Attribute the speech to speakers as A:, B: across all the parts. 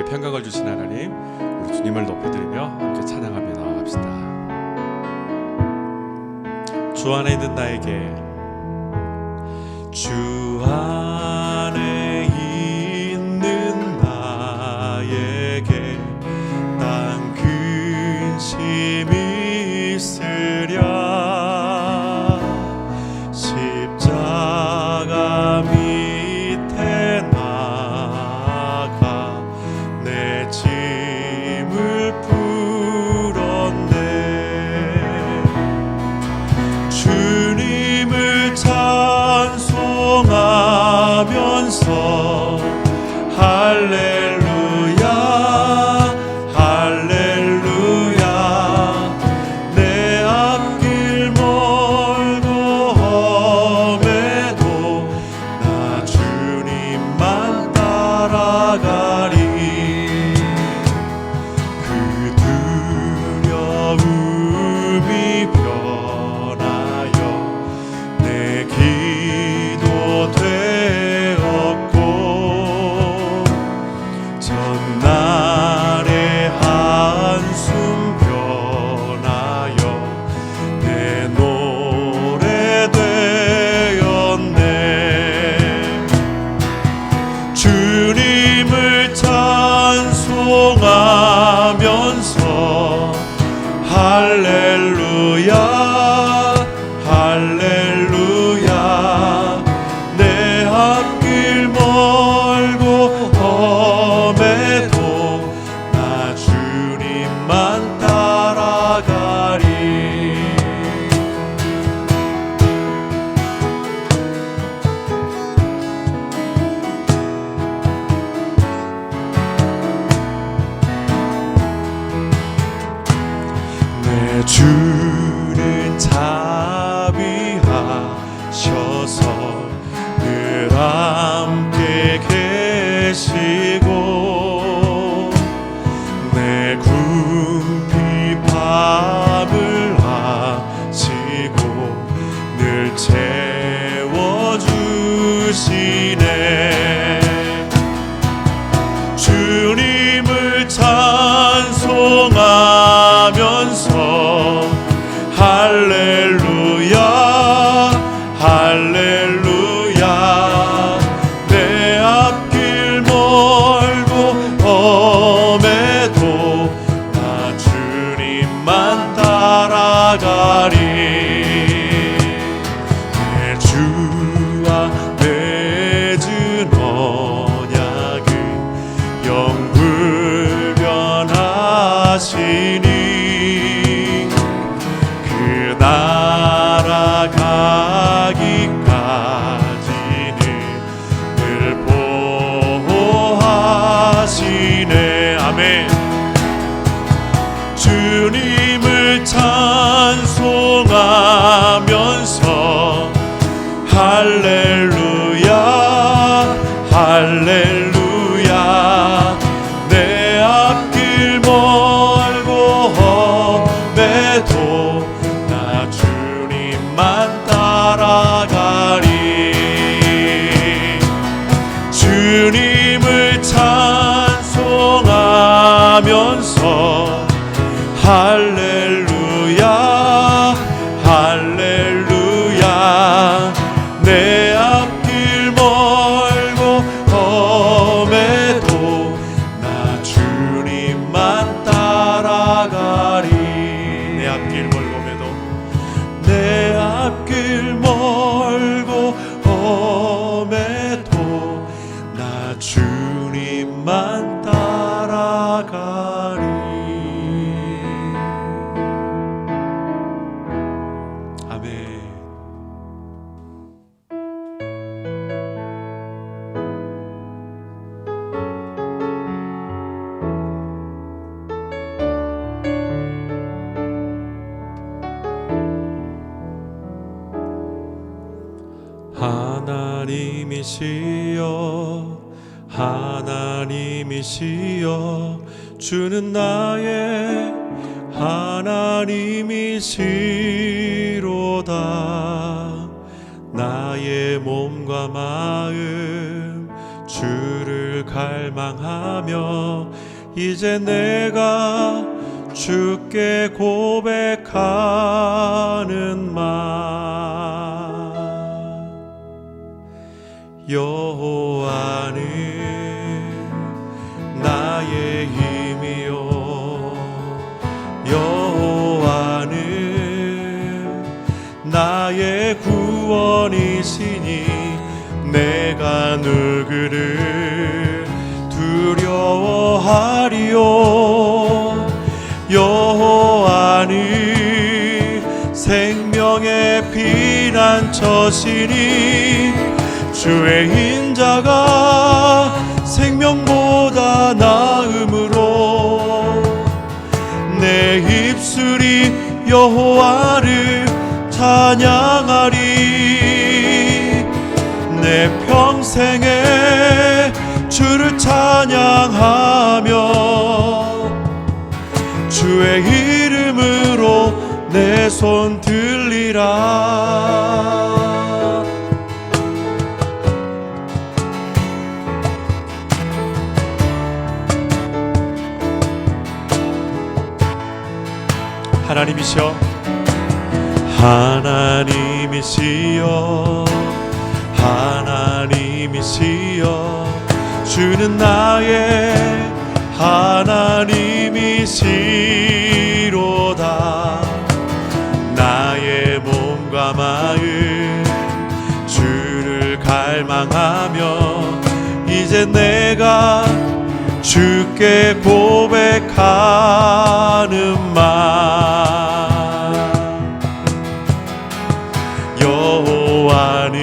A: 우리에게 평강을 주신 하나님, 우리 주님을 높여드리며 함께 찬양하며 나아갑시다. 주 안에 있는 나에게, 주 안에 있는 나에게 난 근심이 있으랴. 십자가 밑에 나가 내 짐을 풀었네. 주님을 찬송하면서 할렐루야 할렐루야. 내 앞길 멀고 험해도 나 주님만 따라가리. 그 두려움이 변하여 내 기도 되었고, 전날의 한숨 변하여 내 노래 되었네. 주님을 찬송하면서 할렐루야 할렐루야. 내 앞길 멀고 험해도 나 주님만 따라가리. 내 주는 자비하셔서 늘 함께 계시고, 내 굶피 밥을 하시고 늘 채워주시네. 주님을 찬송하면서 할렐루야 할렐루야. 내 앞길 멀고 험해도 나 주님만 따라가리. 내 주와 맺은 언약을 영불변하시니, 그 나라 가기까지는 늘 보호하시네. 아멘. 주님을 찬송하면서 할렐루야 할렐루야. 내 앞길 멀고 험해도 나 주님만 따라가리. 주님을 찬송하면서 할렐루야 할렐루야. 내 앞길 멀고 험해도 나 주님만 따라가리. 내 앞길 멀고 험해도, 내 앞길 멀고 험해도 나 주님만 따라가리. 아멘. 하나님이시여 하나님이시여. 주는 나의 하나님이시로다. 나의 몸과 마음 주 주를 갈망하며 이제 내가 주께 고백하는 말. 여호와는 나의 힘이요 여호와는 나의 구원이시니 내가 누구를 두려워하리요. 여호와는 생명의 피난처시니 주의 인자가 생명보다 나음으로 내 입술이 여호와를 찬양하리. 내 평생에 주를 찬양하며 주의 이름으로 내 손 들리라. 하나님이시여 하나님이시여 하나님이시여 주는 나의 하나님이시로다. 나의 몸과 마음 주를 갈망하며 이제 내가 주께 고백하는 말. 여호와는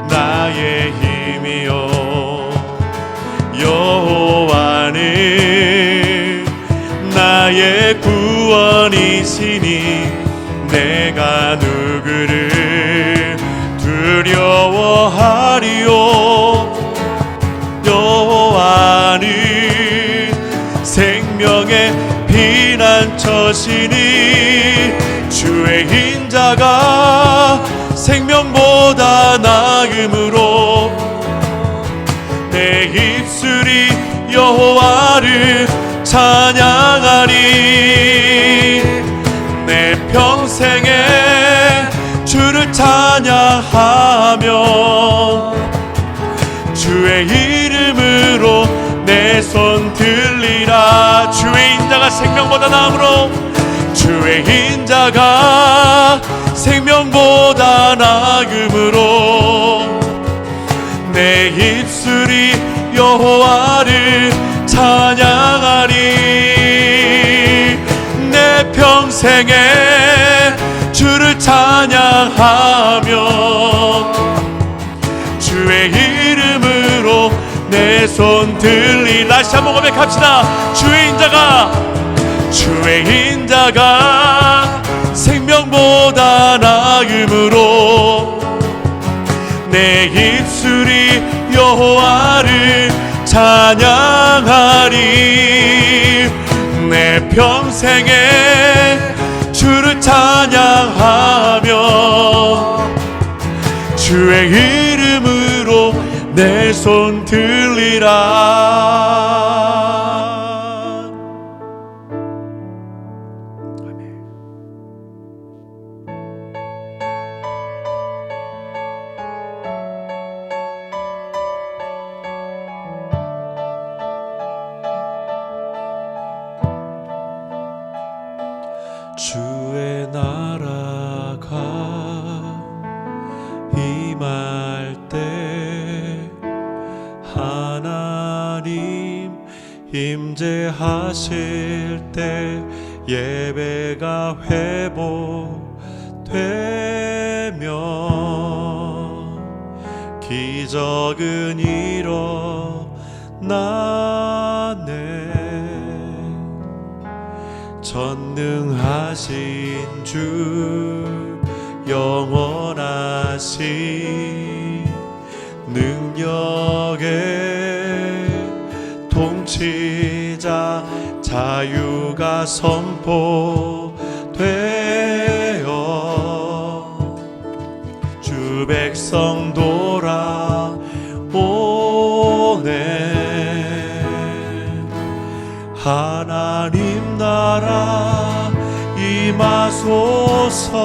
A: 나의 힘이요 여호와는 나의 구원이시니 내가 누구를 두려워하리요. 여호와는 생명의 피난처시니 주의 인자가 생명보다 나음으로 내 입술이 여호와를 찬양하리. 내 평생에 주를 찬양하며 주의 이름으로 내 손 들리라. 주의 인자가 생명보다 나음으로 주의 인자가 생명보다 나음으로 내 입술이 여호와를 찬양하리. 내 평생에 주를 찬양하며 주의 이름으로 내 손 들리. 다시 한번 고백합시다. 주의 인자가 생명보다 나음으로 내 입술이 여호와를 찬양하리. 내 평생에 주를 찬양하며 주의 이름으로 내 손 들리라. 주의 나라가 임할 때 하나님 임재하실 때 예배가 회복되며 기적은 일어나네. 전능하신 주 영원하신 능력의 통치자 자유가 선포되어 주 백성 돌아오게 임하소서.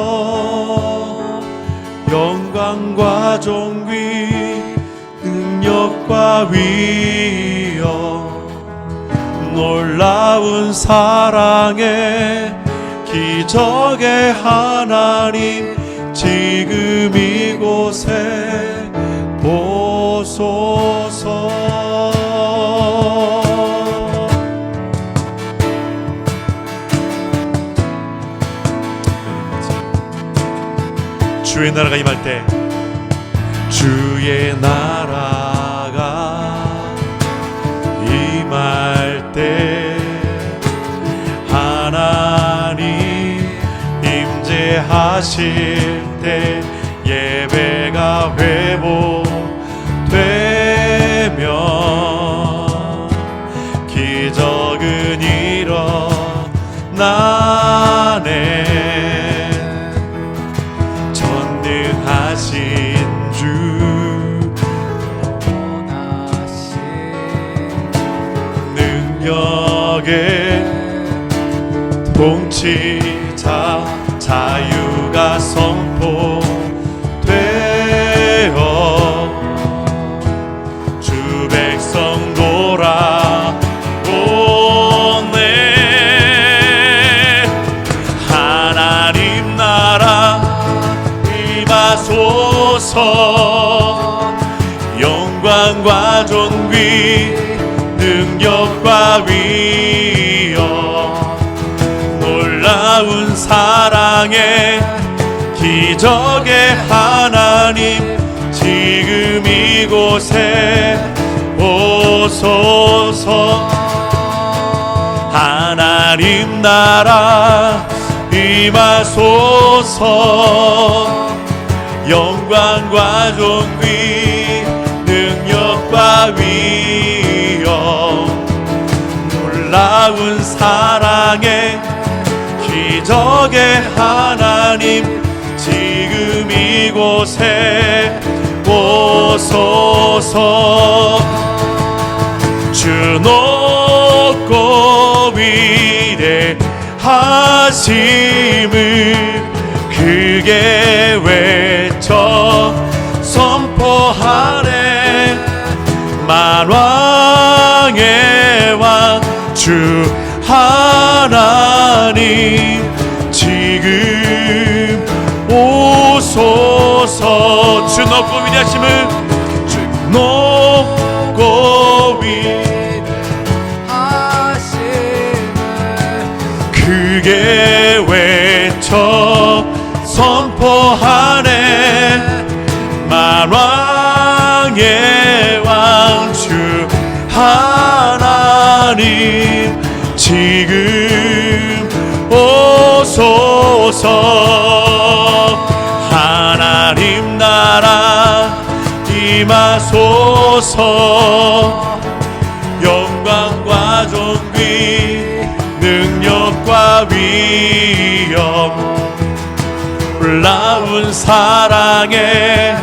A: 영광과 존귀 능력과 위엄 놀라운 사랑에 기적의 하나님 지금 이곳에 보소서. 주의 나라가 임할 때, 주의 나라가 임할 때 하나님 임재하실 때 예배가 회복되면 기적은 일어나네. 전능하신 주 능력의 통치자 자유가 선포되어 주 백성 돌아오네. 하나님 나라 임하소서. 영광과 존귀 능력과 위엄 놀라운 사랑에 기적의 하나님 지금 이곳에 오소서. 하나님 나라 임하소서. 영광과 존귀 능력과 위엄 놀라운 사랑에 기적의 하나님 지금 이곳에 오소서. 주 높고 위대하심을 크게 외쳐 선포하네. 만왕의 왕 주 하나님 지금 오소서. 주 높고 위대하심을 주 높고 위대하심을 크게 외쳐 선포하네. 만왕의 왕 주 하나님 지금 오소서. 하나님 나라 임하소서. 영광과 존귀 능력과 위엄 놀라운 사랑에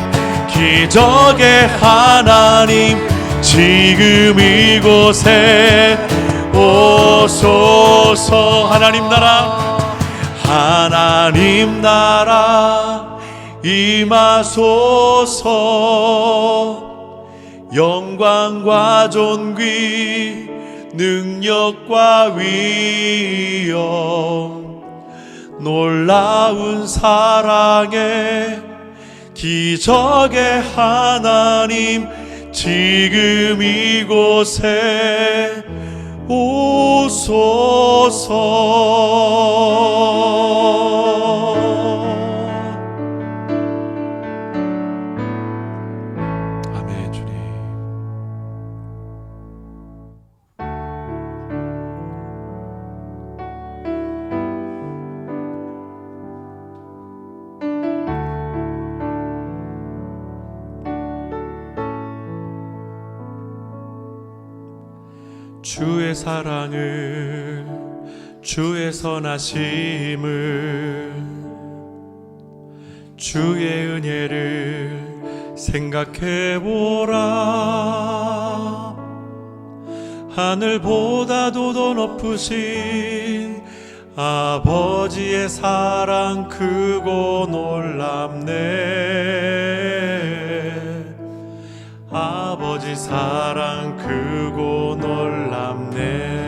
A: 기적의 하나님 지금 이곳에 오소서. 하나님 나라 임하소서. 영광과 존귀 능력과 위엄 놀라운 사랑에 기적의 하나님 지금 이곳에 오소서. 아멘. 주님 주의 사랑을 주의 선하심을 주의 은혜를 생각해보라. 하늘보다도 더 높으신 아버지의 사랑 크고 놀랍네. 아버지 사랑 크고 놀랍네.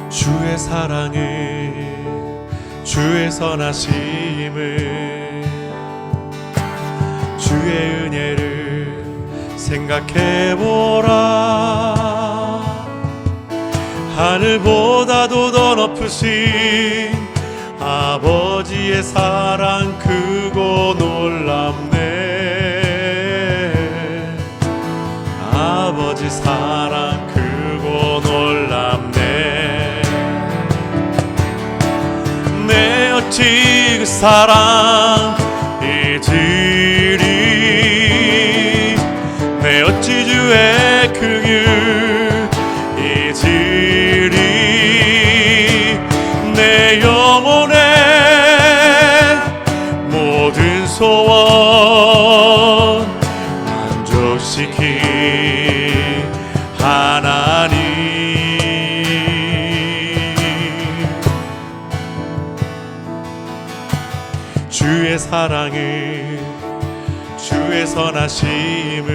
A: 주의 사랑을, 주의 선하심을, 주의 은혜를 생각해보라. 하늘보다도 더 높으신 아버지의 사랑 크고 놀랍네. 아버지 사랑 크고 놀랍네. 내 어찌 그 사랑 잊으리. 내 어찌 주의 긍휼 잊으리. 내 영혼의 모든 소원 만족시킨 하나님. 주의 사랑을, 주의 선하심을,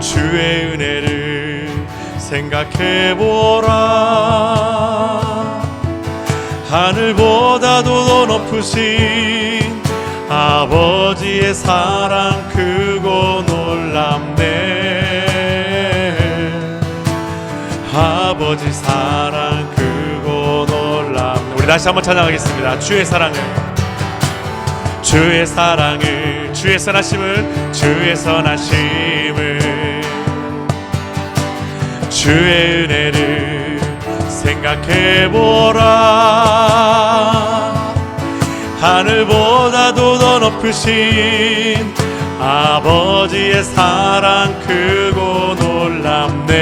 A: 주의 은혜를 생각해보라. 하늘보다도 더 높으신 아버지의 사랑 크고 놀랍네. 아버지 사랑 크고 놀랍네. 우리 다시 한번 찬양하겠습니다. 주의 사랑을, 주의 사랑을, 주의 선하심을, 주의 선하심을, 주의 은혜를 생각해보라. 하늘보다도 더 높으신 아버지의 사랑 크고 놀랍네.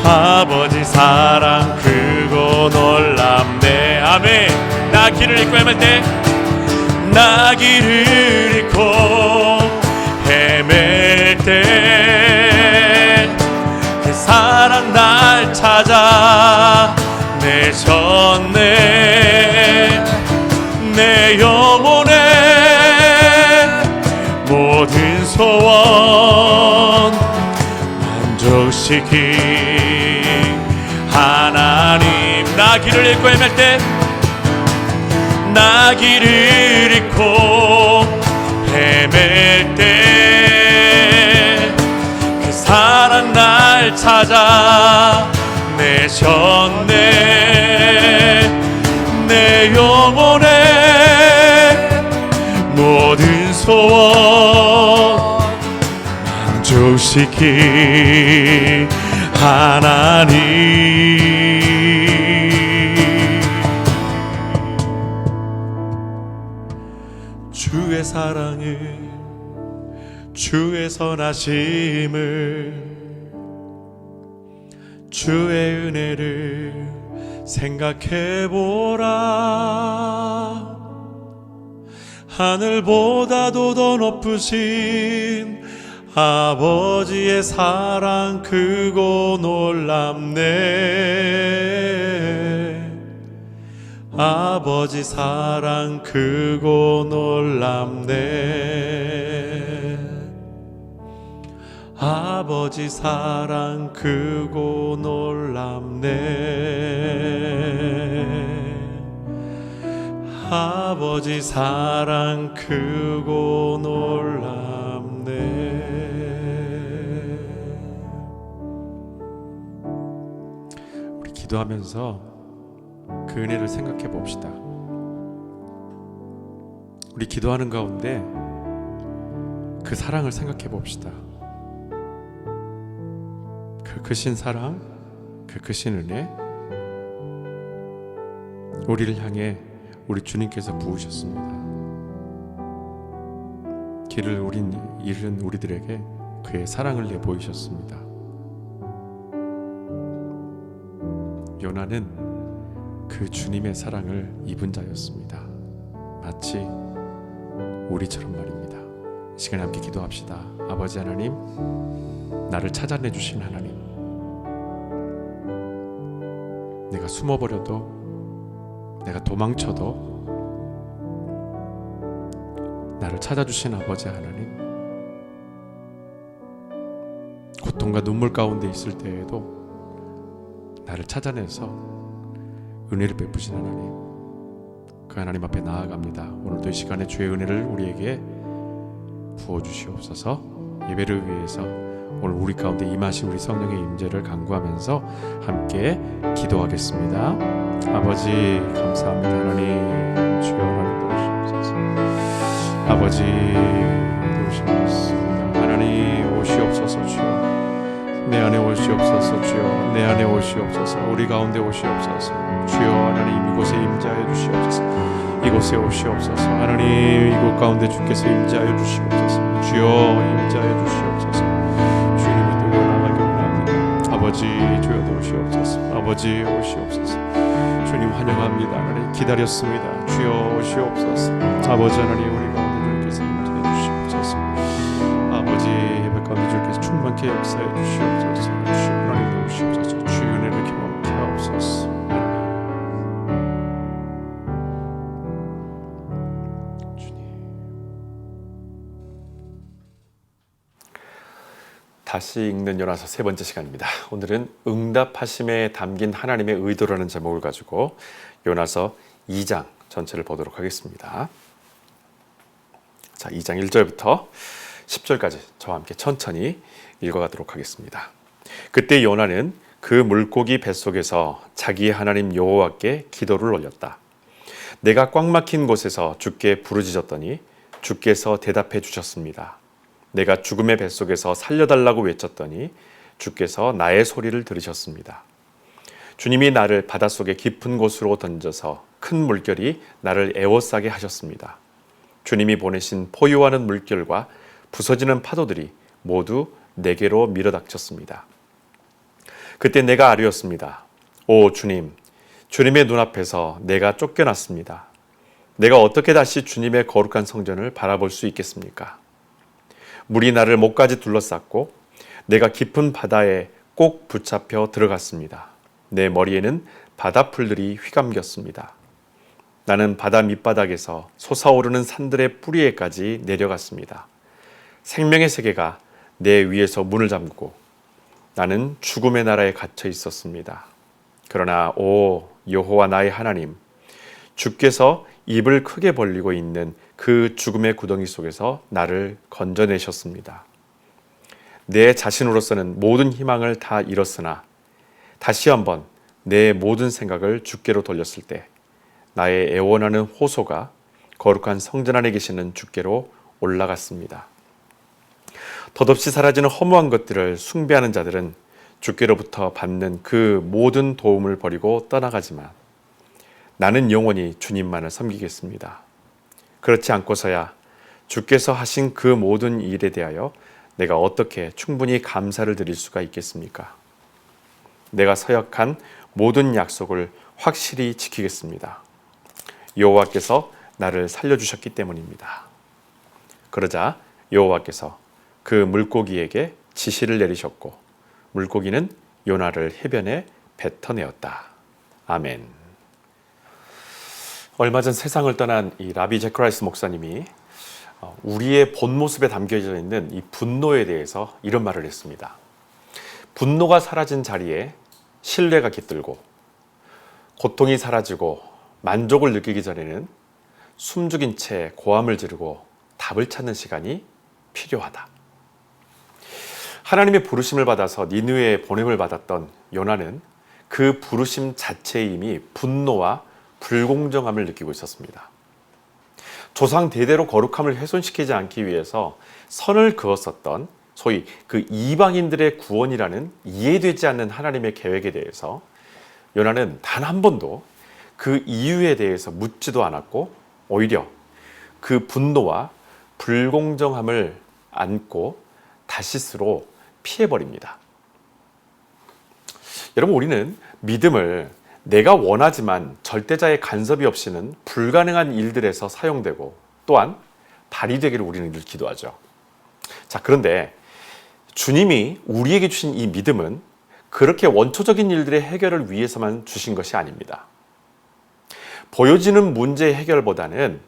A: 아버지 사랑 크고 놀랍네. 아멘. 나 길을 잃고 헤맬 때, 나 길을 잃고 헤맬 때 그 사랑 날 찾아 내셨네. 내 영혼의 모든 소원 만족시킨 하나님. 나 길을 잃고 헤맬 때, 나 길을 잃고 헤맬 때 그 사랑 날 찾아 내셨네. 내 영혼의 모든 소원 만족시킨 하나님. 주의 사랑을, 주의 선하심을, 주의 은혜를 생각해보라. 하늘보다도 더 높으신 아버지의 사랑 크고 놀랍네. 아버지 사랑 크고 놀랍네. 아버지 사랑 크고 놀랍네. 아버지 사랑 크고 놀랍네. 우리 기도하면서 그 은혜를 생각해 봅시다. 우리 기도하는 가운데 그 사랑을 생각해 봅시다. 그 크신 사랑, 그 크신 은혜, 우리를 향해 우리 주님께서 부으셨습니다. 길을 잃은 우리들에게 그의 사랑을 내보이셨습니다.
B: 요나는 그 주님의 사랑을 입은 자였습니다. 마치 우리처럼 말입니다. 이 시간에 함께 기도합시다. 아버지 하나님, 나를 찾아내 주신 하나님, 내가 숨어버려도, 내가 도망쳐도 나를 찾아주신 아버지 하나님, 고통과 눈물 가운데 있을 때에도 나를 찾아내서 은혜를 베푸신 하나님, 그 하나님 앞에 나아갑니다. 오늘도 이 시간에 주의 은혜를 우리에게 부어주시옵소서. 예배를 위해서 오늘 우리 가운데 임하신 우리 성령의 임재를 간구하면서 함께 기도하겠습니다. 아버지 감사합니다. 하나님, 주여 하나님 도우시옵소서. 아버지 도우시옵소서. 하나님 오시옵소서. 주여 내 안에 오시옵소서. 주여 내 안에 오시옵소서. 우리 가운데 오시옵소서. 주여 하나님 이곳에 임재하여 주시옵소서. 이곳에 오시옵소서. 하나님 이곳 가운데 주께서 임재하여 주시옵소서. 주여 임재하여 주시옵소서. 주님을 들고 나가기 원합니다. 아버지 주여 오시옵소서. 아버지 오시옵소서. 주님 환영합니다. 하나님 기다렸습니다. 주여 오시옵소서. 아버지 하나님 우리 가운데 주께서 임재해 주시옵소서. 아버지 예배 가운데 주께서 충만케 역사해 주시옵소서. 주 하나님 오시옵소서. 주의 은혜를 경험케 하옵소서.
A: 다시 읽는 요나서 세 번째 시간입니다. 오늘은 응답하심에 담긴 하나님의 의도라는 제목을 가지고 요나서 2장 전체를 보도록 하겠습니다. 자, 2장 1절부터 10절까지 저와 함께 천천히 읽어가도록 하겠습니다. 그때 요나는 그 물고기 뱃속에서 자기의 하나님 여호와께 기도를 올렸다. 내가 꽉 막힌 곳에서 주께 부르짖었더니 주께서 대답해 주셨습니다. 내가 죽음의 뱃속에서 살려달라고 외쳤더니 주께서 나의 소리를 들으셨습니다. 주님이 나를 바닷속의 깊은 곳으로 던져서 큰 물결이 나를 에워싸게 하셨습니다. 주님이 보내신 포효하는 물결과 부서지는 파도들이 모두 내게로 밀어닥쳤습니다. 그때 내가 아뢰었습니다. 오 주님, 주님의 눈앞에서 내가 쫓겨났습니다. 내가 어떻게 다시 주님의 거룩한 성전을 바라볼 수 있겠습니까? 물이 나를 목까지 둘러쌌고 내가 깊은 바다에 꼭 붙잡혀 들어갔습니다. 내 머리에는 바다풀들이 휘감겼습니다. 나는 바다 밑바닥에서 솟아오르는 산들의 뿌리에까지 내려갔습니다. 생명의 세계가 내 위에서 문을 잠그고 나는 죽음의 나라에 갇혀 있었습니다. 그러나 오 여호와 나의 하나님, 주께서 입을 크게 벌리고 있는 그 죽음의 구덩이 속에서 나를 건져내셨습니다. 내 자신으로서는 모든 희망을 다 잃었으나 다시 한번 내 모든 생각을 주께로 돌렸을 때 나의 애원하는 호소가 거룩한 성전 안에 계시는 주께로 올라갔습니다. 덧없이 사라지는 허무한 것들을 숭배하는 자들은 주께로부터 받는 그 모든 도움을 버리고 떠나가지만 나는 영원히 주님만을 섬기겠습니다. 그렇지 않고서야 주께서 하신 그 모든 일에 대하여 내가 어떻게 충분히 감사를 드릴 수가 있겠습니까? 내가 서약한 모든 약속을 확실히 지키겠습니다. 여호와께서 나를 살려주셨기 때문입니다. 그러자 여호와께서 그 물고기에게 지시를 내리셨고 물고기는 요나를 해변에 뱉어내었다. 아멘. 얼마 전 세상을 떠난 이 라비 제크라이스 목사님이 우리의 본 모습에 담겨져 있는 이 분노에 대해서 이런 말을 했습니다. 분노가 사라진 자리에 신뢰가 깃들고 고통이 사라지고 만족을 느끼기 전에는 숨죽인 채 고함을 지르고 답을 찾는 시간이 필요하다. 하나님의 부르심을 받아서 니느웨에 보냄을 받았던 요나는 그 부르심 자체의 이미 분노와 불공정함을 느끼고 있었습니다. 조상 대대로 거룩함을 훼손시키지 않기 위해서 선을 그었었던 소위 그 이방인들의 구원이라는 이해되지 않는 하나님의 계획에 대해서 요나는 단 한 번도 그 이유에 대해서 묻지도 않았고 오히려 그 분노와 불공정함을 안고 다시스로 피해버립니다. 여러분, 우리는 믿음을 내가 원하지만 절대자의 간섭이 없이는 불가능한 일들에서 사용되고 또한 발휘되기를 우리는 늘 기도하죠. 자, 그런데 주님이 우리에게 주신 이 믿음은 그렇게 원초적인 일들의 해결을 위해서만 주신 것이 아닙니다. 보여지는 문제의 해결보다는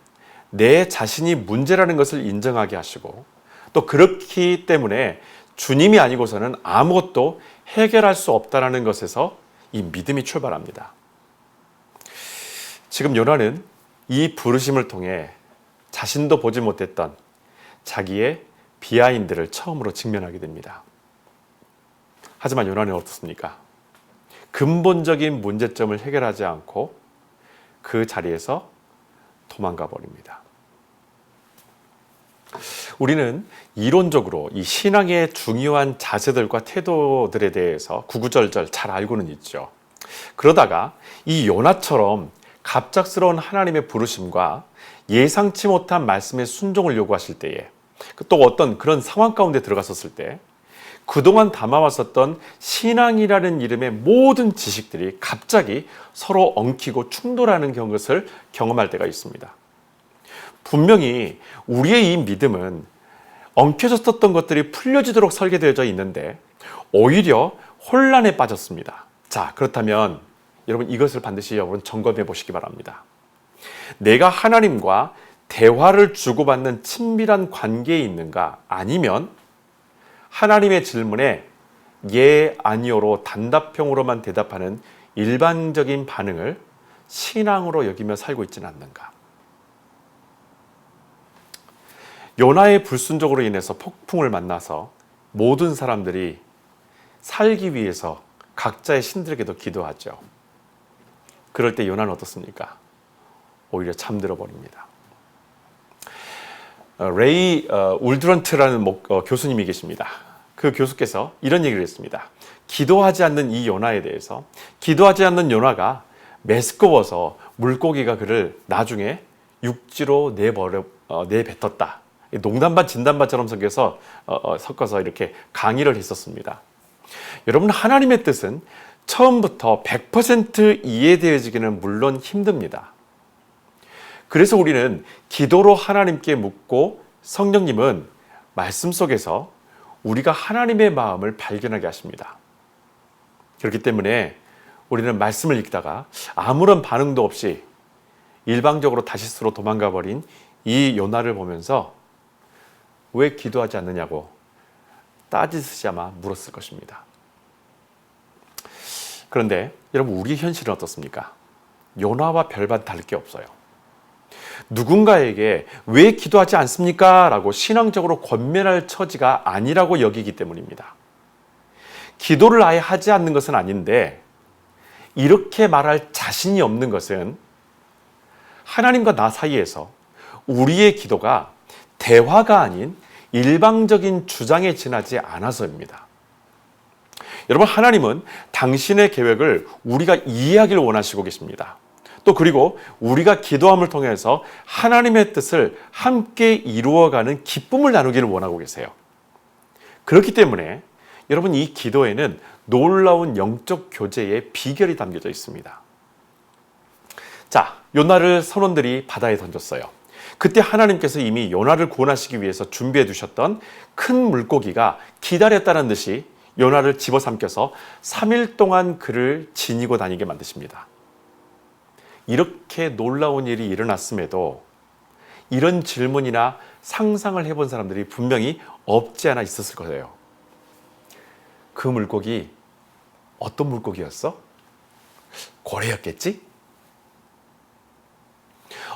A: 내 자신이 문제라는 것을 인정하게 하시고 또 그렇기 때문에 주님이 아니고서는 아무것도 해결할 수 없다는 것에서 이 믿음이 출발합니다. 지금 요나는 이 부르심을 통해 자신도 보지 못했던 자기의 비하인드를 처음으로 직면하게 됩니다. 하지만 요나는 어떻습니까? 근본적인 문제점을 해결하지 않고 그 자리에서 도망가 버립니다. 우리는 이론적으로 이 신앙의 중요한 자세들과 태도들에 대해서 구구절절 잘 알고는 있죠. 그러다가 이 요나처럼 갑작스러운 하나님의 부르심과 예상치 못한 말씀의 순종을 요구하실 때에 또 어떤 그런 상황 가운데 들어갔었을 때 그동안 담아왔었던 신앙이라는 이름의 모든 지식들이 갑자기 서로 엉키고 충돌하는 것을 경험할 때가 있습니다. 분명히 우리의 이 믿음은 엉켜졌었던 것들이 풀려지도록 설계되어져 있는데 오히려 혼란에 빠졌습니다. 자, 그렇다면 여러분 이것을 반드시 여러분 점검해 보시기 바랍니다. 내가 하나님과 대화를 주고받는 친밀한 관계에 있는가, 아니면 하나님의 질문에 예, 아니오로 단답형으로만 대답하는 일반적인 반응을 신앙으로 여기며 살고 있지는 않는가. 요나의 불순종으로 인해서 폭풍을 만나서 모든 사람들이 살기 위해서 각자의 신들에게도 기도하죠. 그럴 때 요나는 어떻습니까? 오히려 잠들어 버립니다. 레이 울드런트라는 교수님이 계십니다. 그 교수께서 이런 얘기를 했습니다. 기도하지 않는 이 요나에 대해서, 기도하지 않는 요나가 메스꺼워서 물고기가 그를 나중에 육지로 내뱉었다. 농담 반 진담 반처럼 섞어서 이렇게 강의를 했었습니다. 여러분, 하나님의 뜻은 처음부터 100% 이해되어지기는 물론 힘듭니다. 그래서 우리는 기도로 하나님께 묻고 성령님은 말씀 속에서 우리가 하나님의 마음을 발견하게 하십니다. 그렇기 때문에 우리는 말씀을 읽다가 아무런 반응도 없이 일방적으로 다시스로 도망가 버린 이 요나를 보면서 왜 기도하지 않느냐고 따지듯이 아마 물었을 것입니다. 그런데 여러분, 우리의 현실은 어떻습니까? 요나와 별반 다를 게 없어요. 누군가에게 왜 기도하지 않습니까? 라고 신앙적으로 권면할 처지가 아니라고 여기기 때문입니다. 기도를 아예 하지 않는 것은 아닌데 이렇게 말할 자신이 없는 것은 하나님과 나 사이에서 우리의 기도가 대화가 아닌 일방적인 주장에 지나지 않아서입니다. 여러분, 하나님은 당신의 계획을 우리가 이해하기를 원하시고 계십니다. 또 그리고 우리가 기도함을 통해서 하나님의 뜻을 함께 이루어가는 기쁨을 나누기를 원하고 계세요. 그렇기 때문에 여러분, 이 기도에는 놀라운 영적 교제의 비결이 담겨져 있습니다. 자, 요나를 선원들이 바다에 던졌어요. 그때 하나님께서 이미 요나를 구원하시기 위해서 준비해 두셨던 큰 물고기가 기다렸다는 듯이 요나를 집어삼켜서 3일 동안 그를 지니고 다니게 만드십니다. 이렇게 놀라운 일이 일어났음에도 이런 질문이나 상상을 해본 사람들이 분명히 없지 않아 있었을 거예요. 그 물고기 어떤 물고기였어? 고래였겠지?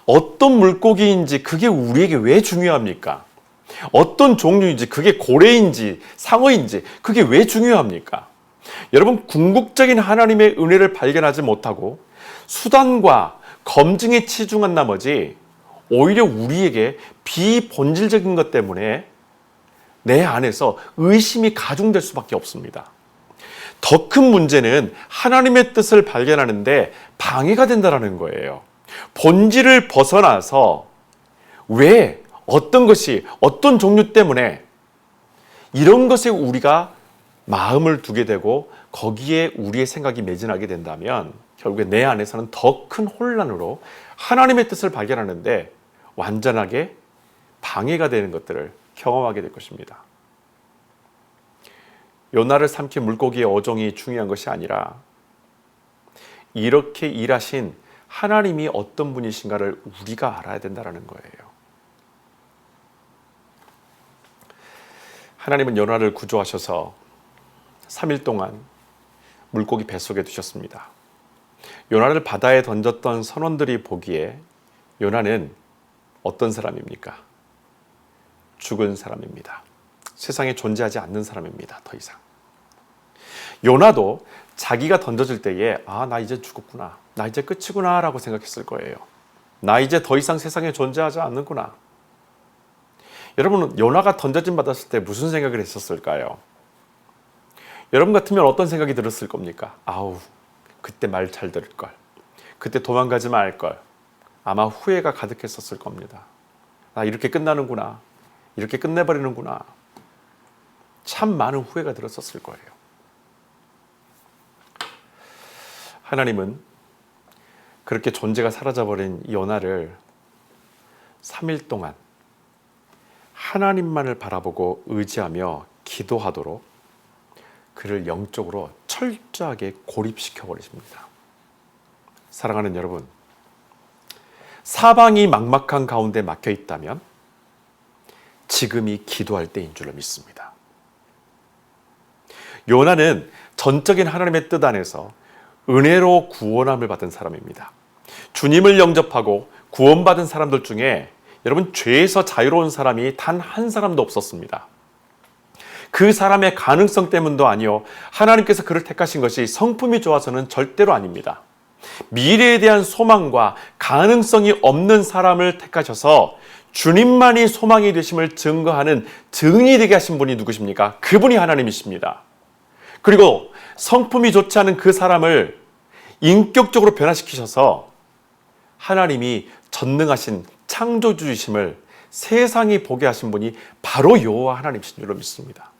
A: 어떤 물고기인지 그게 우리에게 왜 중요합니까? 어떤 종류인지, 그게 고래인지 상어인지 그게 왜 중요합니까? 여러분, 궁극적인 하나님의 은혜를 발견하지 못하고 수단과 검증에 치중한 나머지 오히려 우리에게 비본질적인 것 때문에 내 안에서 의심이 가중될 수밖에 없습니다. 더 큰 문제는 하나님의 뜻을 발견하는데 방해가 된다는 거예요. 본질을 벗어나서 왜, 어떤 것이, 어떤 종류 때문에 이런 것에 우리가 마음을 두게 되고 거기에 우리의 생각이 매진하게 된다면 결국에 내 안에서는 더 큰 혼란으로 하나님의 뜻을 발견하는데 완전하게 방해가 되는 것들을 경험하게 될 것입니다. 요나를 삼킨 물고기의 어종이 중요한 것이 아니라 이렇게 일하신 하나님이 어떤 분이신가를 우리가 알아야 된다는 거예요. 하나님은 요나를 구조하셔서 3일 동안 물고기 뱃속에 두셨습니다. 요나를 바다에 던졌던 선원들이 보기에 요나는 어떤 사람입니까? 죽은 사람입니다. 세상에 존재하지 않는 사람입니다. 더 이상. 요나도 자기가 던져질 때에 나 이제 죽었구나. 나 이제 끝이구나 라고 생각했을 거예요. 나 이제 더 이상 세상에 존재하지 않는구나. 여러분, 요나가 던져짐 받았을 때 무슨 생각을 했었을까요? 여러분 같으면 어떤 생각이 들었을 겁니까? 그때 말 잘 들을 걸. 그때 도망가지 말 걸. 아마 후회가 가득했었을 겁니다. 이렇게 끝나는구나. 이렇게 끝내버리는구나. 참 많은 후회가 들었었을 거예요. 하나님은 그렇게 존재가 사라져버린 요나를 3일 동안 하나님만을 바라보고 의지하며 기도하도록 그를 영적으로 철저하게 고립시켜 버리십니다. 사랑하는 여러분, 사방이 막막한 가운데 막혀 있다면 지금이 기도할 때인 줄로 믿습니다. 요나는 전적인 하나님의 뜻 안에서 은혜로 구원함을 받은 사람입니다. 주님을 영접하고 구원받은 사람들 중에 여러분, 죄에서 자유로운 사람이 단 한 사람도 없었습니다. 그 사람의 가능성 때문도 아니요, 하나님께서 그를 택하신 것이 성품이 좋아서는 절대로 아닙니다. 미래에 대한 소망과 가능성이 없는 사람을 택하셔서 주님만이 소망이 되심을 증거하는 증인이 되게 하신 분이 누구십니까? 그분이 하나님이십니다. 그리고 성품이 좋지 않은 그 사람을 인격적으로 변화시키셔서 하나님이 전능하신 창조주이심을 세상이 보게 하신 분이 바로 여호와 하나님이신 줄로 믿습니다.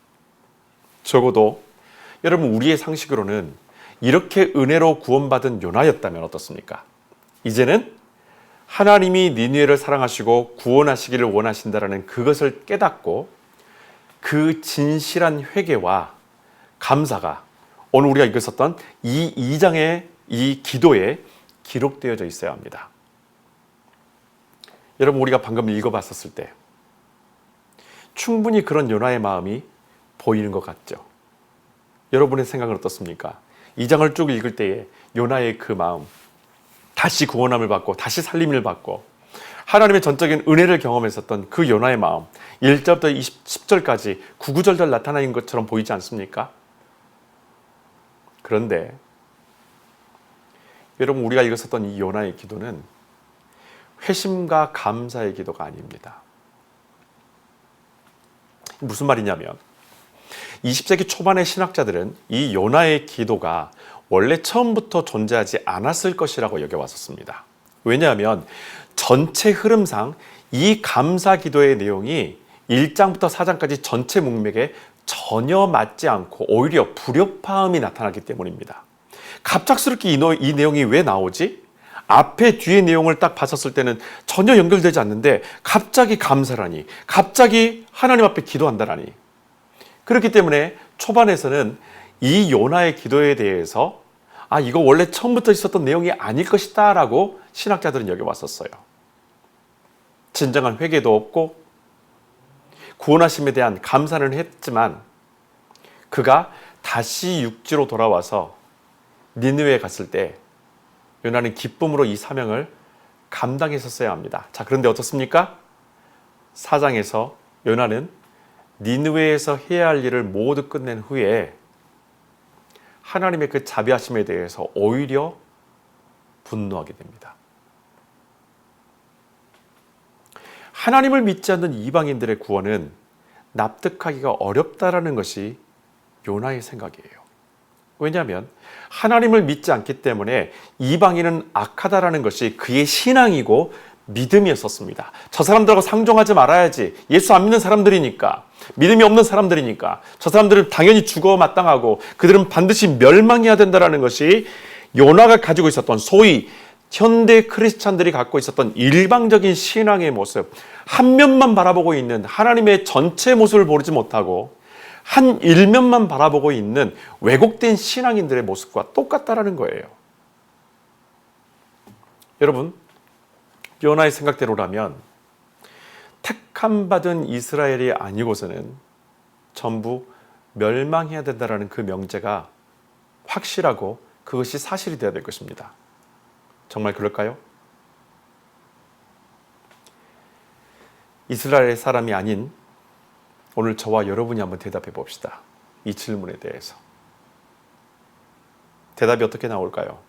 A: 적어도 여러분, 우리의 상식으로는 이렇게 은혜로 구원받은 요나였다면 어떻습니까? 이제는 하나님이 니느웨를 사랑하시고 구원하시기를 원하신다라는 그것을 깨닫고 그 진실한 회개와 감사가 오늘 우리가 읽었었던 이 2장의 이 기도에 기록되어져 있어야 합니다. 여러분, 우리가 방금 읽어봤었을 때 충분히 그런 요나의 마음이 보이는 것 같죠? 여러분의 생각은 어떻습니까? 2장을 쭉 읽을 때에 요나의 그 마음, 다시 구원함을 받고 다시 살림을 받고 하나님의 전적인 은혜를 경험했었던 그 요나의 마음, 1절부터 10절까지 구구절절 나타나는 것처럼 보이지 않습니까? 그런데 여러분, 우리가 읽었었던 이 요나의 기도는 회심과 감사의 기도가 아닙니다. 무슨 말이냐면 20세기 초반의 신학자들은 이 요나의 기도가 원래 처음부터 존재하지 않았을 것이라고 여겨왔었습니다. 왜냐하면 전체 흐름상 이 감사 기도의 내용이 1장부터 4장까지 전체 문맥에 전혀 맞지 않고 오히려 불협화음이 나타나기 때문입니다. 갑작스럽게 이 내용이 왜 나오지? 앞에 뒤의 내용을 딱 봤었을 때는 전혀 연결되지 않는데 갑자기 감사라니, 갑자기 하나님 앞에 기도한다라니. 그렇기 때문에 초반에서는 이 요나의 기도에 대해서 이거 원래 처음부터 있었던 내용이 아닐 것이다 라고 신학자들은 여겨왔었어요. 진정한 회개도 없고 구원하심에 대한 감사는 했지만 그가 다시 육지로 돌아와서 니느웨에 갔을 때 요나는 기쁨으로 이 사명을 감당했었어야 합니다. 자, 그런데 어떻습니까? 4장에서 요나는 니느웨에서 해야 할 일을 모두 끝낸 후에 하나님의 그 자비하심에 대해서 오히려 분노하게 됩니다. 하나님을 믿지 않는 이방인들의 구원은 납득하기가 어렵다라는 것이 요나의 생각이에요. 왜냐하면 하나님을 믿지 않기 때문에 이방인은 악하다라는 것이 그의 신앙이고 믿음이었었습니다. 저 사람들하고 상종하지 말아야지. 예수 안 믿는 사람들이니까, 믿음이 없는 사람들이니까 저 사람들은 당연히 죽어 마땅하고 그들은 반드시 멸망해야 된다는 것이 요나가 가지고 있었던 소위 현대 크리스찬들이 갖고 있었던 일방적인 신앙의 모습, 한 면만 바라보고 있는 하나님의 전체 모습을 보지 못하고 한 일면만 바라보고 있는 왜곡된 신앙인들의 모습과 똑같다라는 거예요. 여러분, 요나의 생각대로라면 택함 받은 이스라엘이 아니고서는 전부 멸망해야 된다라는 그 명제가 확실하고 그것이 사실이 되어야 될 것입니다. 정말 그럴까요? 이스라엘 사람이 아닌 오늘 저와 여러분이 한번 대답해 봅시다. 이 질문에 대해서. 대답이 어떻게 나올까요?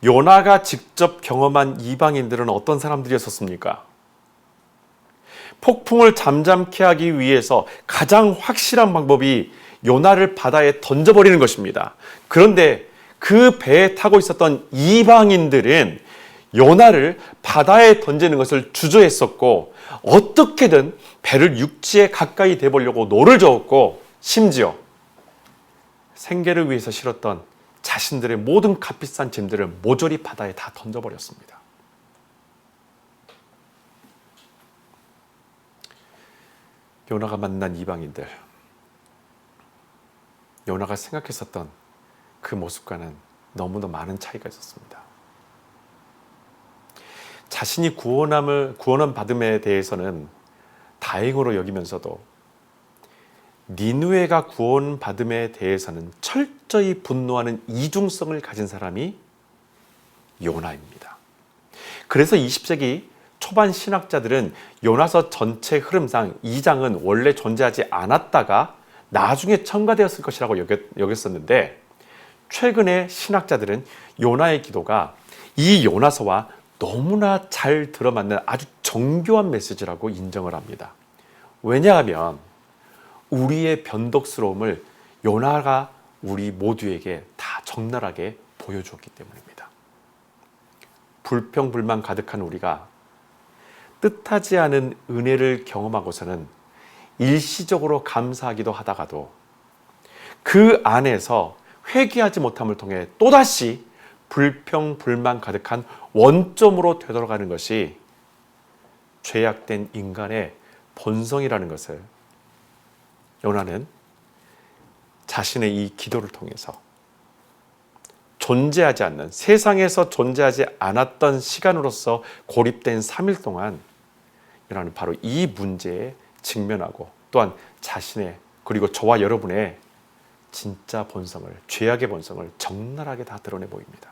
A: 요나가 직접 경험한 이방인들은 어떤 사람들이었습니까? 폭풍을 잠잠케 하기 위해서 가장 확실한 방법이 요나를 바다에 던져버리는 것입니다. 그런데 그 배에 타고 있었던 이방인들은 요나를 바다에 던지는 것을 주저했었고 어떻게든 배를 육지에 가까이 대보려고 노를 저었고 심지어 생계를 위해서 실었던 자신들의 모든 값비싼 짐들을 모조리 바다에 다 던져버렸습니다. 요나가 만난 이방인들, 요나가 생각했었던 그 모습과는 너무나 많은 차이가 있었습니다. 자신이 구원함 받음에 대해서는 다행으로 여기면서도 니느웨가 구원받음에 대해서는 철저히 분노하는 이중성을 가진 사람이 요나입니다. 그래서 20세기 초반 신학자들은 요나서 전체 흐름상 2장은 원래 존재하지 않았다가 나중에 첨가되었을 것이라고 여겼었는데 최근에 신학자들은 요나의 기도가 이 요나서와 너무나 잘 들어맞는 아주 정교한 메시지라고 인정을 합니다. 왜냐하면 우리의 변덕스러움을 요나가 우리 모두에게 다 적나라하게 보여주었기 때문입니다. 불평불만 가득한 우리가 뜻하지 않은 은혜를 경험하고서는 일시적으로 감사하기도 하다가도 그 안에서 회개하지 못함을 통해 또다시 불평불만 가득한 원점으로 되돌아가는 것이 죄악된 인간의 본성이라는 것을 요나는 자신의 이 기도를 통해서 존재하지 않는, 세상에서 존재하지 않았던 시간으로서 고립된 3일 동안 요나는 바로 이 문제에 직면하고 또한 자신의 그리고 저와 여러분의 진짜 본성을, 죄악의 본성을 적나라하게 다 드러내 보입니다.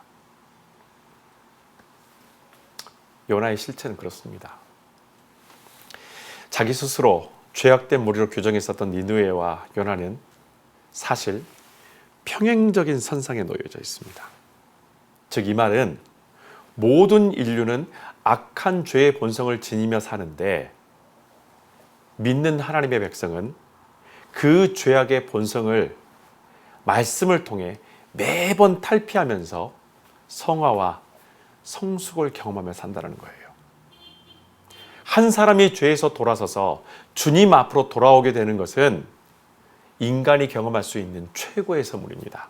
A: 요나의 실체는 그렇습니다. 자기 스스로 죄악된 무리로 규정했었던 니느웨와 요나는 사실 평행적인 선상에 놓여져 있습니다. 즉 이 말은 모든 인류는 악한 죄의 본성을 지니며 사는데 믿는 하나님의 백성은 그 죄악의 본성을 말씀을 통해 매번 탈피하면서 성화와 성숙을 경험하며 산다는 거예요. 한 사람이 죄에서 돌아서서 주님 앞으로 돌아오게 되는 것은 인간이 경험할 수 있는 최고의 선물입니다.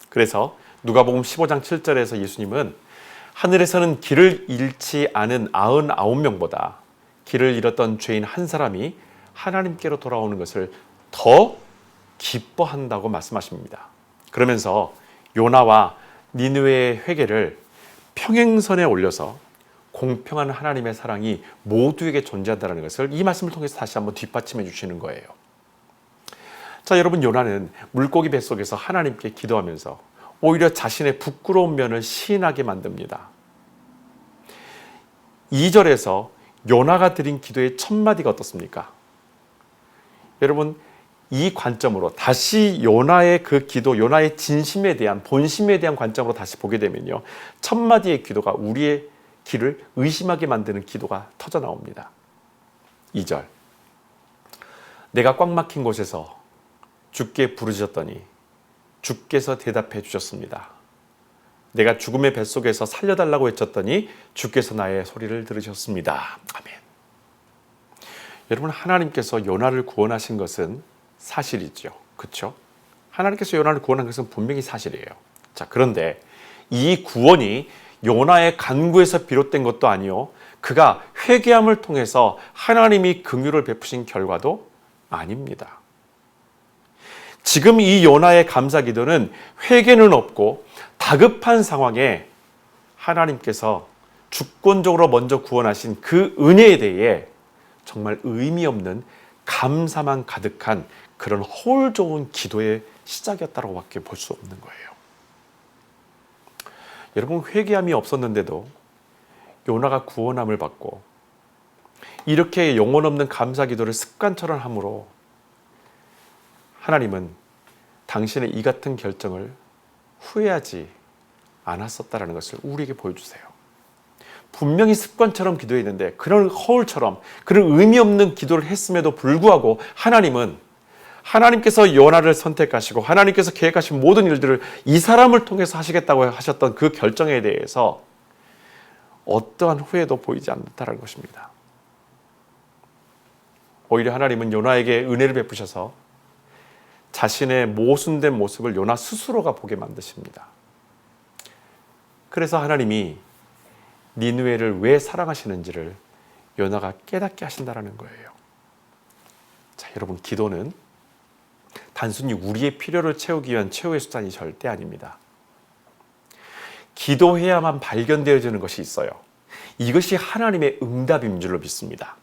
A: 그래서 누가복음 15장 7절에서 예수님은 하늘에서는 길을 잃지 않은 99명보다 길을 잃었던 죄인 한 사람이 하나님께로 돌아오는 것을 더 기뻐한다고 말씀하십니다. 그러면서 요나와 니느웨의 회개를 평행선에 올려서 공평한 하나님의 사랑이 모두에게 존재한다는 것을 이 말씀을 통해서 다시 한번 뒷받침해 주시는 거예요. 자, 여러분, 요나는 물고기 뱃속에서 하나님께 기도하면서 오히려 자신의 부끄러운 면을 시인하게 만듭니다. 2절에서 요나가 드린 기도의 첫 마디가 어떻습니까? 여러분, 이 관점으로 다시 요나의 그 기도, 요나의 진심에 대한, 본심에 대한 관점으로 다시 보게 되면요, 첫 마디의 기도가 우리의 길을 의심하게 만드는 기도가 터져 나옵니다. 2절, 내가 꽉 막힌 곳에서 주께 부르짖었더니 주께서 대답해 주셨습니다. 내가 죽음의 뱃속에서 살려달라고 외쳤더니 주께서 나의 소리를 들으셨습니다. 아멘. 여러분, 하나님께서 요나를 구원하신 것은 사실이죠. 그렇죠? 하나님께서 요나를 구원한 것은 분명히 사실이에요. 자, 그런데 이 구원이 요나의 간구에서 비롯된 것도 아니요, 그가 회개함을 통해서 하나님이 긍휼을 베푸신 결과도 아닙니다. 지금 이 요나의 감사 기도는 회개는 없고 다급한 상황에 하나님께서 주권적으로 먼저 구원하신 그 은혜에 대해 정말 의미 없는 감사만 가득한 그런 허울 좋은 기도의 시작이었다고 밖에 볼 수 없는 거예요. 여러분, 회개함이 없었는데도 요나가 구원함을 받고 이렇게 영혼 없는 감사 기도를 습관처럼 함으로 하나님은 당신의 이 같은 결정을 후회하지 않았었다는 것을 우리에게 보여주세요. 분명히 습관처럼 기도했는데 그런 허울처럼 그런 의미 없는 기도를 했음에도 불구하고 하나님께서 요나를 선택하시고 하나님께서 계획하신 모든 일들을 이 사람을 통해서 하시겠다고 하셨던 그 결정에 대해서 어떠한 후회도 보이지 않는다는 것입니다. 오히려 하나님은 요나에게 은혜를 베푸셔서 자신의 모순된 모습을 요나 스스로가 보게 만드십니다. 그래서 하나님이 니느웨를 왜 사랑하시는지를 요나가 깨닫게 하신다는 거예요. 자, 여러분, 기도는 단순히 우리의 필요를 채우기 위한 최후의 수단이 절대 아닙니다. 기도해야만 발견되어지는 것이 있어요. 이것이 하나님의 응답인 줄로 믿습니다.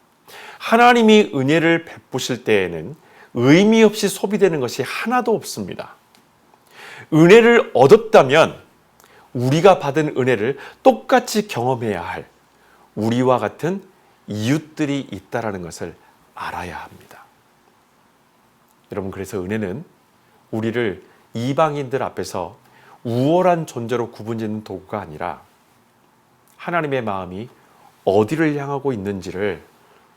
A: 하나님이 은혜를 베푸실 때에는 의미 없이 소비되는 것이 하나도 없습니다. 은혜를 얻었다면 우리가 받은 은혜를 똑같이 경험해야 할 우리와 같은 이웃들이 있다는 것을 알아야 합니다. 여러분, 그래서 은혜는 우리를 이방인들 앞에서 우월한 존재로 구분짓는 도구가 아니라 하나님의 마음이 어디를 향하고 있는지를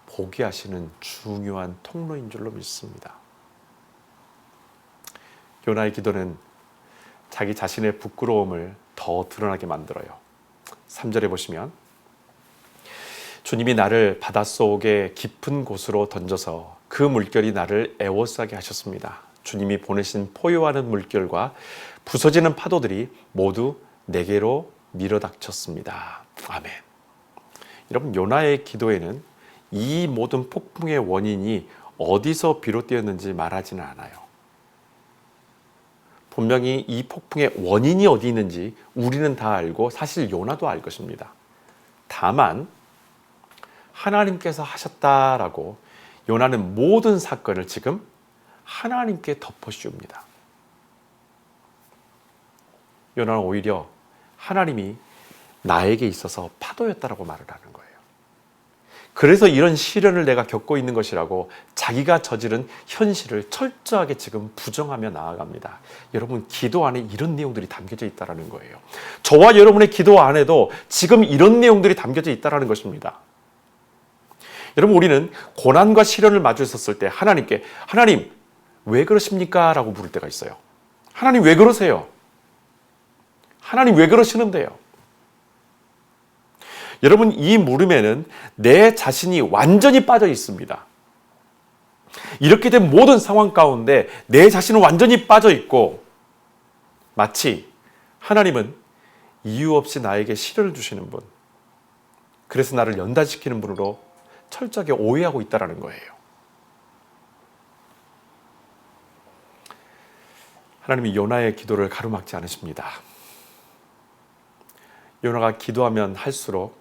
A: 보게 하시는 중요한 통로인 줄로 믿습니다. 요나의 기도는 자기 자신의 부끄러움을 더 드러나게 만들어요. 3절에 보시면 주님이 나를 바닷속의 깊은 곳으로 던져서 그 물결이 나를 애워싸게 하셨습니다. 주님이 보내신 포효하는 물결과 부서지는 파도들이 모두 내게로 밀어닥쳤습니다. 아멘. 여러분, 요나의 기도에는 이 모든 폭풍의 원인이 어디서 비롯되었는지 말하지는 않아요. 분명히 이 폭풍의 원인이 어디 있는지 우리는 다 알고 사실 요나도 알 것입니다. 다만 하나님께서 하셨다라고 요나는 모든 사건을 지금 하나님께 덮어씌웁니다. 요나는 오히려 하나님이 나에게 있어서 파도였다라고 말을 하는 거예요. 그래서 이런 시련을 내가 겪고 있는 것이라고 자기가 저지른 현실을 철저하게 지금 부정하며 나아갑니다. 여러분, 기도 안에 이런 내용들이 담겨져 있다는 거예요. 저와 여러분의 기도 안에도 지금 이런 내용들이 담겨져 있다는 것입니다. 여러분, 우리는 고난과 시련을 마주했었을 때 하나님께 하나님 왜 그러십니까? 라고 물을 때가 있어요. 하나님 왜 그러세요? 하나님 왜 그러시는데요? 여러분, 이 물음에는 내 자신이 완전히 빠져 있습니다. 이렇게 된 모든 상황 가운데 내 자신은 완전히 빠져 있고 마치 하나님은 이유 없이 나에게 시련을 주시는 분, 그래서 나를 연단시키는 분으로 철저하게 오해하고 있다는 거예요. 하나님이 요나의 기도를 가로막지 않으십니다. 요나가 기도하면 할수록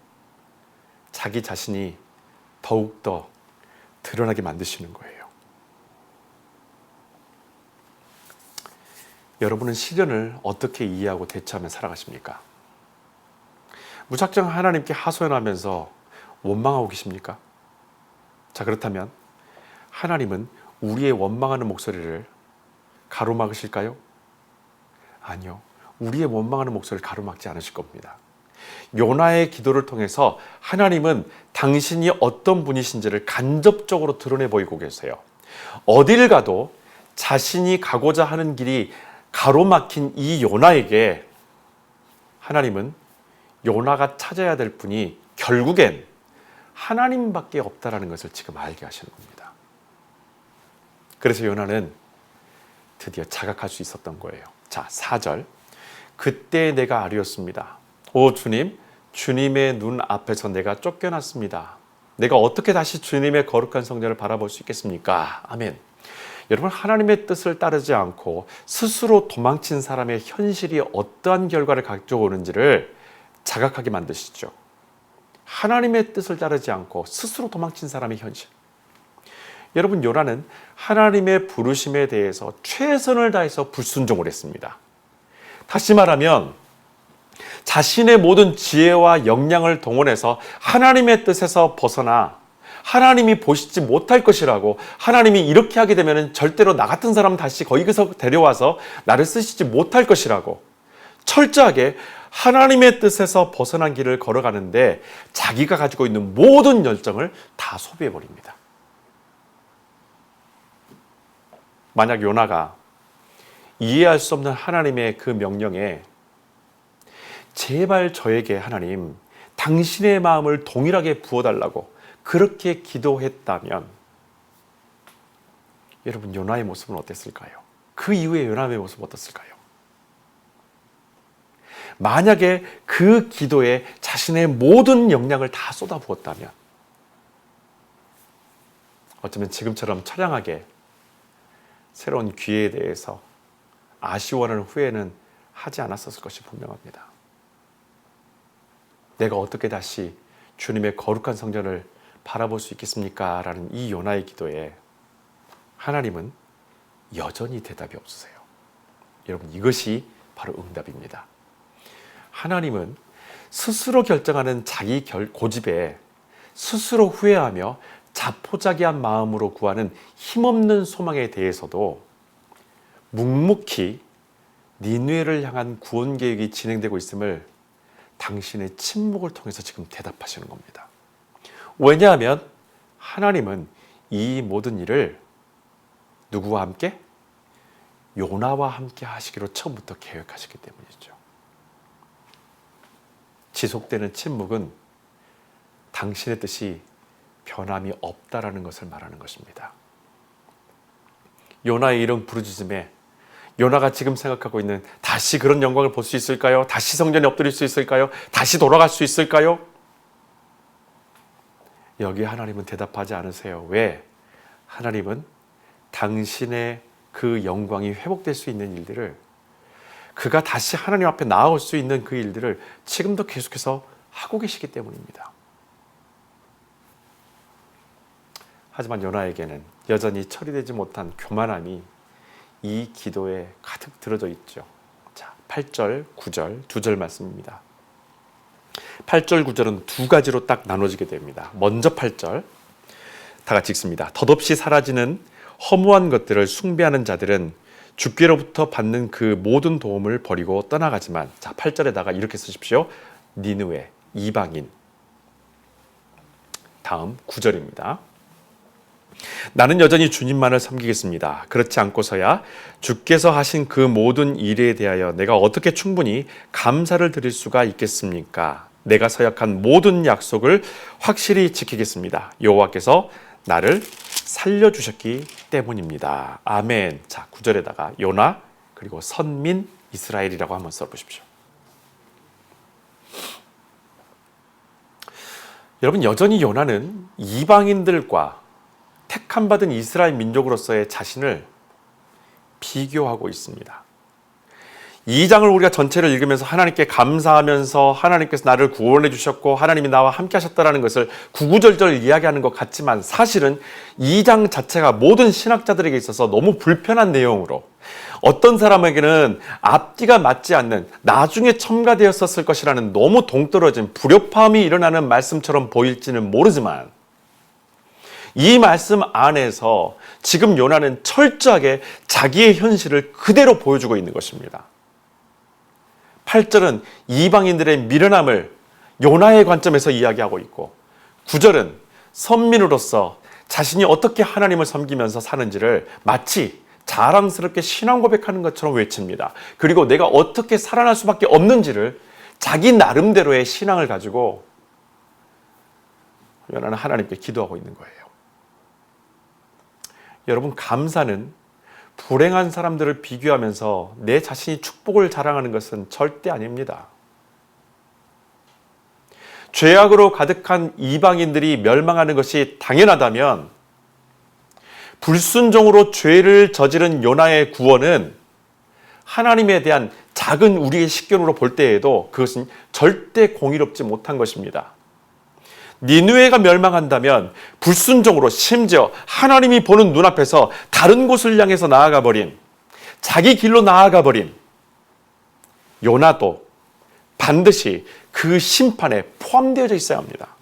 A: 자기 자신이 더욱더 드러나게 만드시는 거예요. 여러분은 시련을 어떻게 이해하고 대처하며 살아가십니까? 무작정 하나님께 하소연하면서 원망하고 계십니까? 자, 그렇다면 하나님은 우리의 원망하는 목소리를 가로막으실까요? 아니요. 우리의 원망하는 목소리를 가로막지 않으실 겁니다. 요나의 기도를 통해서 하나님은 당신이 어떤 분이신지를 간접적으로 드러내 보이고 계세요. 어딜 가도 자신이 가고자 하는 길이 가로막힌 이 요나에게 하나님은 요나가 찾아야 될 분이 결국엔 하나님밖에 없다라는 것을 지금 알게 하시는 겁니다. 그래서 요나는 드디어 자각할 수 있었던 거예요. 자, 4절. 그때 내가 아뢰었습니다. 오 주님, 주님의 눈 앞에서 내가 쫓겨났습니다. 내가 어떻게 다시 주님의 거룩한 성전을 바라볼 수 있겠습니까? 아멘. 여러분, 하나님의 뜻을 따르지 않고 스스로 도망친 사람의 현실이 어떠한 결과를 가져오는지를 자각하게 만드시죠. 하나님의 뜻을 따르지 않고 스스로 도망친 사람의 현실. 여러분, 요나는 하나님의 부르심에 대해서 최선을 다해서 불순종을 했습니다. 다시 말하면 자신의 모든 지혜와 역량을 동원해서 하나님의 뜻에서 벗어나 하나님이 보시지 못할 것이라고, 하나님이 이렇게 하게 되면 절대로 나 같은 사람 다시 거기서 데려와서 나를 쓰시지 못할 것이라고 철저하게 하나님의 뜻에서 벗어난 길을 걸어가는데 자기가 가지고 있는 모든 열정을 다 소비해버립니다. 만약 요나가 이해할 수 없는 하나님의 그 명령에 제발 저에게 하나님 당신의 마음을 동일하게 부어달라고 그렇게 기도했다면 여러분, 요나의 모습은 어땠을까요? 그 이후에 요나의 모습은 어땠을까요? 만약에 그 기도에 자신의 모든 역량을 다 쏟아부었다면 어쩌면 지금처럼 처량하게 새로운 기회에 대해서 아쉬워하는 후회는 하지 않았었을 것이 분명합니다. 내가 어떻게 다시 주님의 거룩한 성전을 바라볼 수 있겠습니까? 라는 이 요나의 기도에 하나님은 여전히 대답이 없으세요. 여러분, 이것이 바로 응답입니다. 하나님은 스스로 결정하는 자기 고집에 스스로 후회하며 자포자기한 마음으로 구하는 힘없는 소망에 대해서도 묵묵히 니느웨를 향한 구원 계획이 진행되고 있음을 당신의 침묵을 통해서 지금 대답하시는 겁니다. 왜냐하면 하나님은 이 모든 일을 누구와 함께? 요나와 함께 하시기로 처음부터 계획하시기 때문이죠. 지속되는 침묵은 당신의 뜻이 변함이 없다라는 것을 말하는 것입니다. 요나의 이런 부르짖음에 요나가 지금 생각하고 있는 다시 그런 영광을 볼 수 있을까요? 다시 성전에 엎드릴 수 있을까요? 다시 돌아갈 수 있을까요? 여기에 하나님은 대답하지 않으세요. 왜? 하나님은 당신의 그 영광이 회복될 수 있는 일들을, 그가 다시 하나님 앞에 나아올 수 있는 그 일들을 지금도 계속해서 하고 계시기 때문입니다. 하지만 요나에게는 여전히 처리되지 못한 교만함이 이 기도에 가득 들어져 있죠. 자, 8절, 9절, 2절 말씀입니다. 8절, 9절은 두 가지로 딱 나눠지게 됩니다. 먼저 8절, 다 같이 읽습니다. 덧없이 사라지는 허무한 것들을 숭배하는 자들은 주께로부터 받는 그 모든 도움을 버리고 떠나가지만, 자, 8절에다가 이렇게 쓰십시오. 니느웨, 이방인. 다음 9절입니다. 나는 여전히 주님만을 섬기겠습니다. 그렇지 않고서야 주께서 하신 그 모든 일에 대하여 내가 어떻게 충분히 감사를 드릴 수가 있겠습니까? 내가 서약한 모든 약속을 확실히 지키겠습니다. 여호와께서 나를 살려주셨기 때문입니다. 아멘. 자, 9절에다가 요나 그리고 선민 이스라엘이라고 한번 써보십시오. 여러분, 여전히 요나는 이방인들과 택함받은 이스라엘 민족으로서의 자신을 비교하고 있습니다. 2장을 우리가 전체를 읽으면서 하나님께 감사하면서 하나님께서 나를 구원해 주셨고 하나님이 나와 함께 하셨다는 것을 구구절절 이야기하는 것 같지만, 사실은 2장 자체가 모든 신학자들에게 있어서 너무 불편한 내용으로, 어떤 사람에게는 앞뒤가 맞지 않는, 나중에 첨가되었었을 것이라는 너무 동떨어진 불협화음이 일어나는 말씀처럼 보일지는 모르지만, 이 말씀 안에서 지금 요나는 철저하게 자기의 현실을 그대로 보여주고 있는 것입니다. 8절은 이방인들의 미련함을 요나의 관점에서 이야기하고 있고, 9절은 선민으로서 자신이 어떻게 하나님을 섬기면서 사는지를 마치 자랑스럽게 신앙 고백하는 것처럼 외칩니다. 그리고 내가 어떻게 살아날 수밖에 없는지를 자기 나름대로의 신앙을 가지고 요나는 하나님께 기도하고 있는 거예요. 여러분, 감사는 불행한 사람들을 비교하면서 내 자신이 축복을 자랑하는 것은 절대 아닙니다. 죄악으로 가득한 이방인들이 멸망하는 것이 당연하다면 불순종으로 죄를 저지른 요나의 구원은 하나님에 대한 작은 우리의 식견으로 볼 때에도 그것은 절대 공의롭지 못한 것입니다. 니느웨가 멸망한다면 불순종으로 심지어 하나님이 보는 눈앞에서 다른 곳을 향해서 나아가 버린, 자기 길로 나아가 버린 요나도 반드시 그 심판에 포함되어져 있어야 합니다.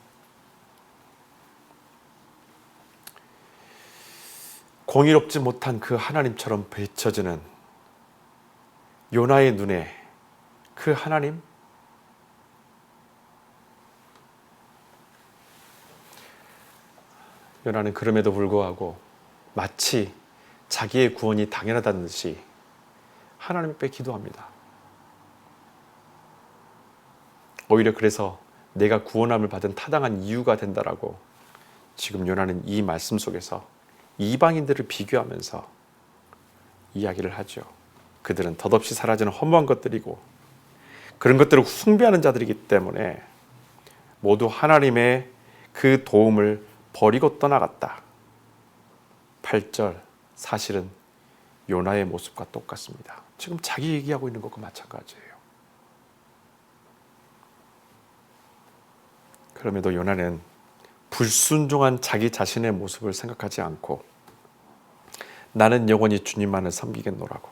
A: 공의롭지 못한 그 하나님처럼 비춰지는 요나의 눈에 그 하나님, 요나는 그럼에도 불구하고 마치 자기의 구원이 당연하다는 듯이 하나님 앞에 기도합니다. 오히려 그래서 내가 구원함을 받은 타당한 이유가 된다라고 지금 요나는 이 말씀 속에서 이방인들을 비교하면서 이야기를 하죠. 그들은 덧없이 사라지는 허무한 것들이고 그런 것들을 숭배하는 자들이기 때문에 모두 하나님의 그 도움을 버리고 떠나갔다. 8절 사실은 요나의 모습과 똑같습니다. 지금 자기 얘기하고 있는 것과 마찬가지예요. 그럼에도 요나는 불순종한 자기 자신의 모습을 생각하지 않고 나는 영원히 주님만을 섬기겠노라고,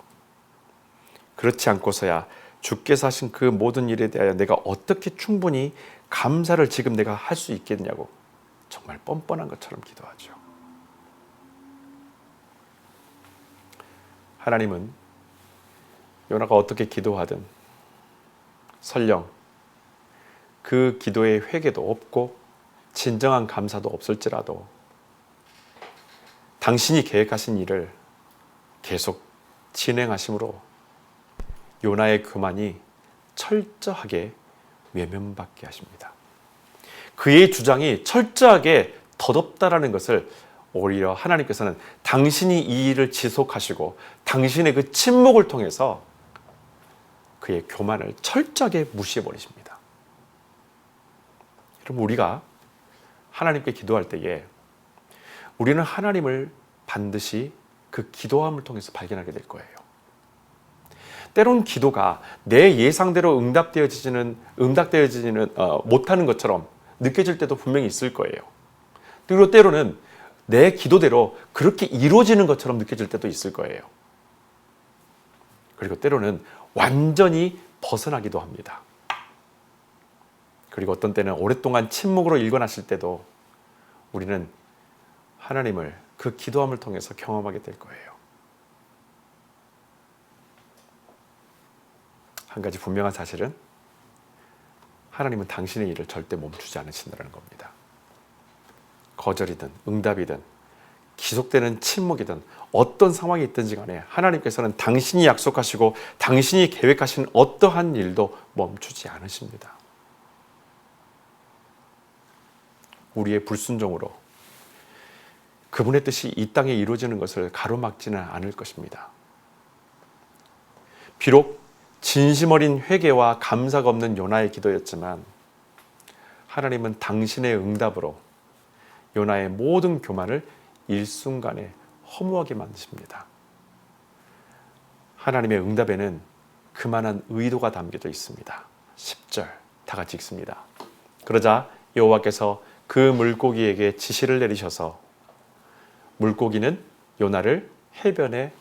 A: 그렇지 않고서야 주께서 하신 그 모든 일에 대하여 내가 어떻게 충분히 감사를 지금 내가 할 수 있겠냐고 정말 뻔뻔한 것처럼 기도하죠. 하나님은 요나가 어떻게 기도하든 설령 그 기도의 회개도 없고 진정한 감사도 없을지라도 당신이 계획하신 일을 계속 진행하심으로 요나의 교만이 철저하게 외면받게 하십니다. 그의 주장이 철저하게 덧없다라는 것을 오히려 하나님께서는 당신이 이 일을 지속하시고 당신의 그 침묵을 통해서 그의 교만을 철저하게 무시해버리십니다. 여러분, 우리가 하나님께 기도할 때에 우리는 하나님을 반드시 그 기도함을 통해서 발견하게 될 거예요. 때론 기도가 내 예상대로 응답되어지지는 못하는 것처럼 느껴질 때도 분명히 있을 거예요. 그리고 때로는 내 기도대로 그렇게 이루어지는 것처럼 느껴질 때도 있을 거예요. 그리고 때로는 완전히 벗어나기도 합니다. 그리고 어떤 때는 오랫동안 침묵으로 일관하실 때도 우리는 하나님을 그 기도함을 통해서 경험하게 될 거예요. 한 가지 분명한 사실은 하나님은 당신의 일을 절대 멈추지 않으신다는 겁니다. 거절이든 응답이든 지속되는 침묵이든 어떤 상황이 있든지 간에 하나님께서는 당신이 약속하시고 당신이 계획하신 어떠한 일도 멈추지 않으십니다. 우리의 불순종으로 그분의 뜻이 이 땅에 이루어지는 것을 가로막지는 않을 것입니다. 비록 진심 어린 회개와 감사가 없는 요나의 기도였지만 하나님은 당신의 응답으로 요나의 모든 교만을 일순간에 허무하게 만드십니다. 하나님의 응답에는 그만한 의도가 담겨져 있습니다. 10절 다 같이 읽습니다. 그러자 여호와께서 그 물고기에게 지시를 내리셔서 물고기는 요나를 해변에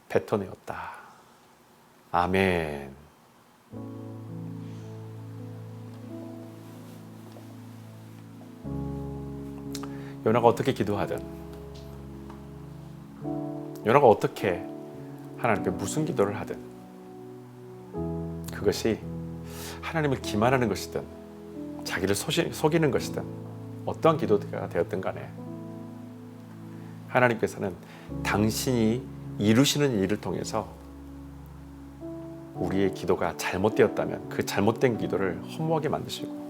A: 뱉어내었다. 아멘. 요나가 어떻게 기도하든, 요나가 어떻게 하나님께 무슨 기도를 하든, 그것이 하나님을 기만하는 것이든 자기를 속이는 것이든 어떠한 기도가 되었든 간에 하나님께서는 당신이 이루시는 일을 통해서 우리의 기도가 잘못되었다면 그 잘못된 기도를 허무하게 만드시고,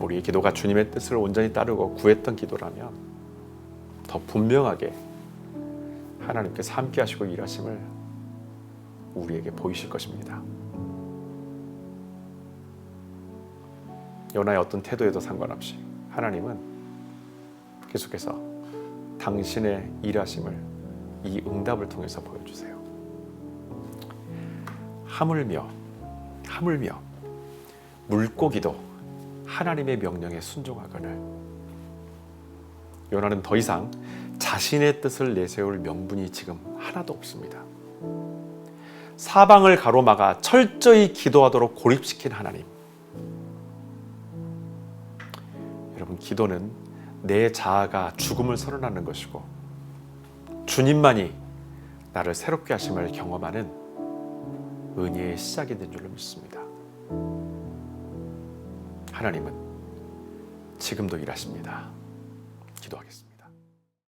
A: 우리의 기도가 주님의 뜻을 온전히 따르고 구했던 기도라면 더 분명하게 하나님께서 함께 하시고 일하심을 우리에게 보이실 것입니다. 요나의 어떤 태도에도 상관없이 하나님은 계속해서 당신의 일하심을 이 응답을 통해서 보여주세요. 하물며 물고기도 하나님의 명령에 순종하거늘. 요나는 더 이상 자신의 뜻을 내세울 명분이 지금 하나도 없습니다. 사방을 가로막아 철저히 기도하도록 고립시킨 하나님. 여러분, 기도는 내 자아가 죽음을 선언하는 것이고 주님만이 나를 새롭게 하심을 경험하는 은혜의 시작이 된 줄로 믿습니다. 하나님은 지금도 일하십니다. 기도하겠습니다.